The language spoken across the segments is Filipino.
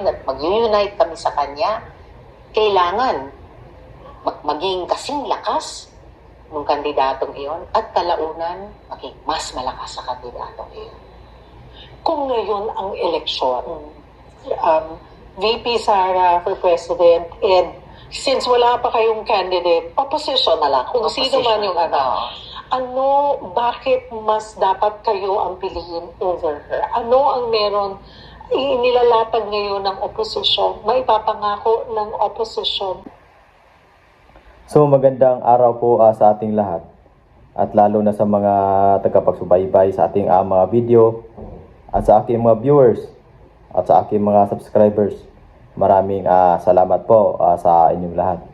at mag-unite kami sa kanya, kailangan maging kasing lakas ng kandidatong iyon at kalaunan maging mas malakas sa kandidatong iyon. Kung ngayon ang eleksyon, VP Sara for President, and since wala pa kayong candidate, opposition na lang, kung sino man yung bakit mas dapat kayo ang piliin over her? Ano ang meron inilalatag ngayon ng opposition, may papangako ng opposition? So magandang araw po sa ating lahat at lalo na sa mga tagapagsubaybay sa ating mga video at sa aking mga viewers at sa aking mga subscribers. Maraming salamat po sa inyong lahat.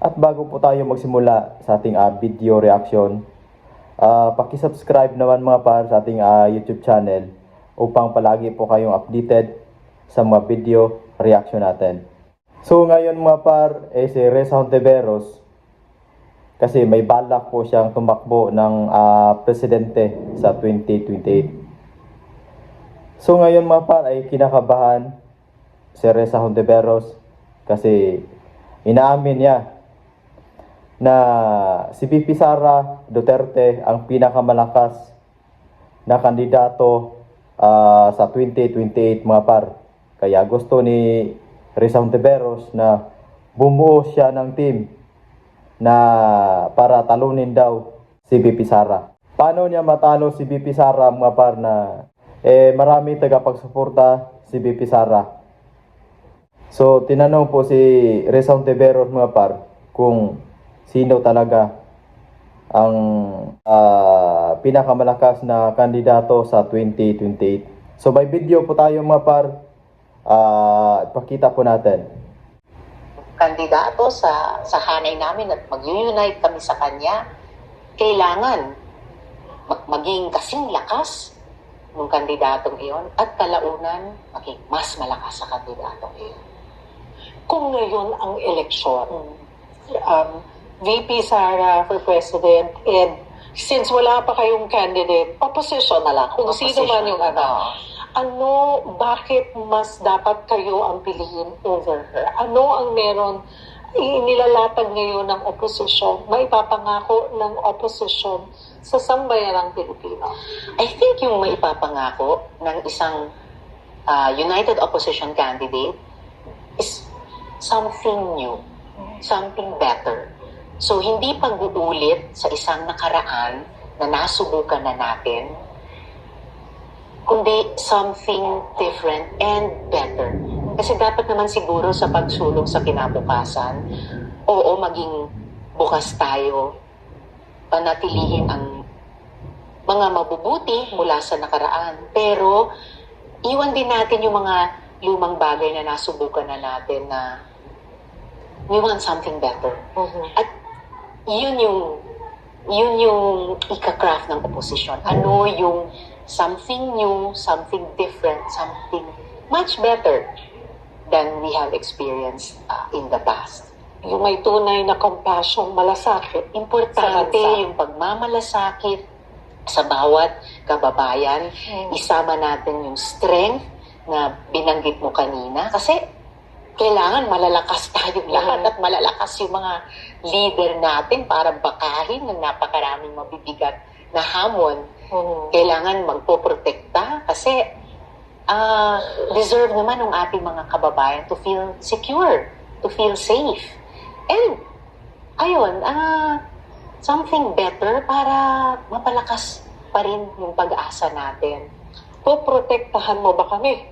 At bago po tayo magsimula sa ating video reaction, paki-subscribe naman mga par sa ating YouTube channel upang palagi po kayong updated sa mga video reaction natin. So ngayon mga par, si Reza Hontiveros, kasi may balak po siyang tumakbo ng presidente sa 2028. So ngayon mga par ay kinakabahan si Reza Hontiveros kasi inaamin niya na si VP Sara Duterte ang pinakamalakas na kandidato sa 2028 mga par. Kaya gusto ni Reza Hontiveros na bumuo siya ng team na para talunin daw si VP Sara. Paano niya matalo si VP Sara mga par na marami tagapagsuporta si VP Sara? So tinanong po si Reza Hontiveros mga par kung sino talaga ang pinakamalakas na kandidato sa 2028. So by video po tayo mga par, ipakita po natin. Kandidato sa hanay namin at mag-unite kami sa kanya, kailangan maging kasing lakas ng kandidatong iyon at kalaunan maging mas malakas sa kandidatong iyon. Kung ngayon ang eleksyon, VP Sara for President, and since wala pa kayong candidate, opposition na lang, kung sino man yung bakit mas dapat kayo ang piliin over her? Ano ang meron inilalatag ngayon ng opposition, may papangako ng opposition sa sambayanang Pilipino? I think yung maipapangako ng isang united opposition candidate is something new, something better. So, hindi pag-uulit sa isang nakaraan na nasubukan na natin, kundi something different and better. Kasi dapat naman siguro sa pagsulong sa kinabukasan, oo, maging bukas tayo, panatilihin ang mga mabubuti mula sa nakaraan. Pero, iwan din natin yung mga lumang bagay na nasubukan na natin na we want something better. At yun yung ika-craft ng opposition. Ano yung something new, something different, something much better than we have experienced in the past. Yung may tunay na compassion, malasakit. Importante yung pagmamalasakit sa bawat kababayan. Isama natin yung strength na binanggit mo kanina. Kasi kailangan malalakas tayong lahat at malalakas yung mga leader natin para bakahin ng napakaraming mabibigat na hamon. Kailangan magpoprotekta kasi deserve naman ng ating mga kababayan to feel secure, to feel safe. And, ayun, something better para mapalakas pa rin yung pag-asa natin. Poprotektahan mo ba kami?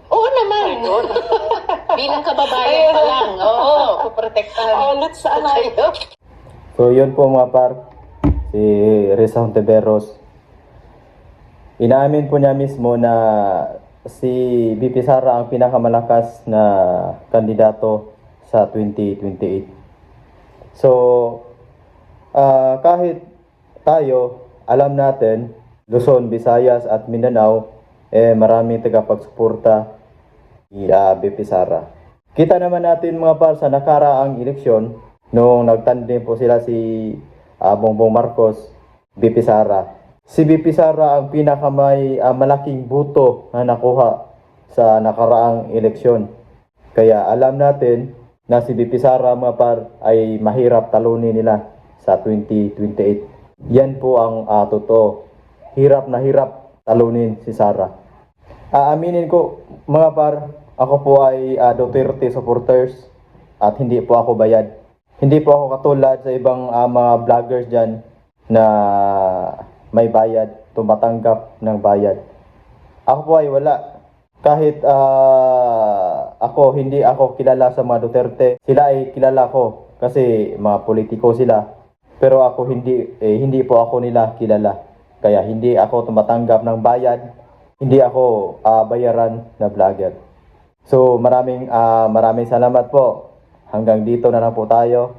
Oo naman. Bilang kababayan pa lang. Oo, poprotektahan. Let's tayo. So yun po mga par, si Reza Hontiveros. Inaamin po niya mismo na si VP Sara ang pinakamalakas na kandidato sa 2028. So kahit tayo, alam natin, Luzon, Visayas at Mindanao, maraming tagapagsuporta ni VP Sara. Kita naman natin mga par sa nakaraang eleksyon, noong nagtandem po sila si Bongbong Marcos, VP Sara. Si VP Sara ang pinakamay malaking buto na nakuha sa nakaraang eleksyon. Kaya alam natin na si VP Sara mga par ay mahirap talunin nila sa 2028. Yan po ang totoo. Hirap na hirap talunin si Sara. Aaminin ko mga par, ako po ay Duterte supporters at hindi po ako bayad. Hindi po ako katulad sa ibang mga vloggers dyan na may bayad, tumatanggap ng bayad. Ako po ay wala. Kahit hindi ako kilala sa mga Duterte, sila ay kilala ko kasi mga politiko sila. Pero ako hindi po ako nila kilala. Kaya hindi ako tumatanggap ng bayad, hindi ako bayaran na vlogger. So maraming salamat po. Hanggang dito na lang po tayo.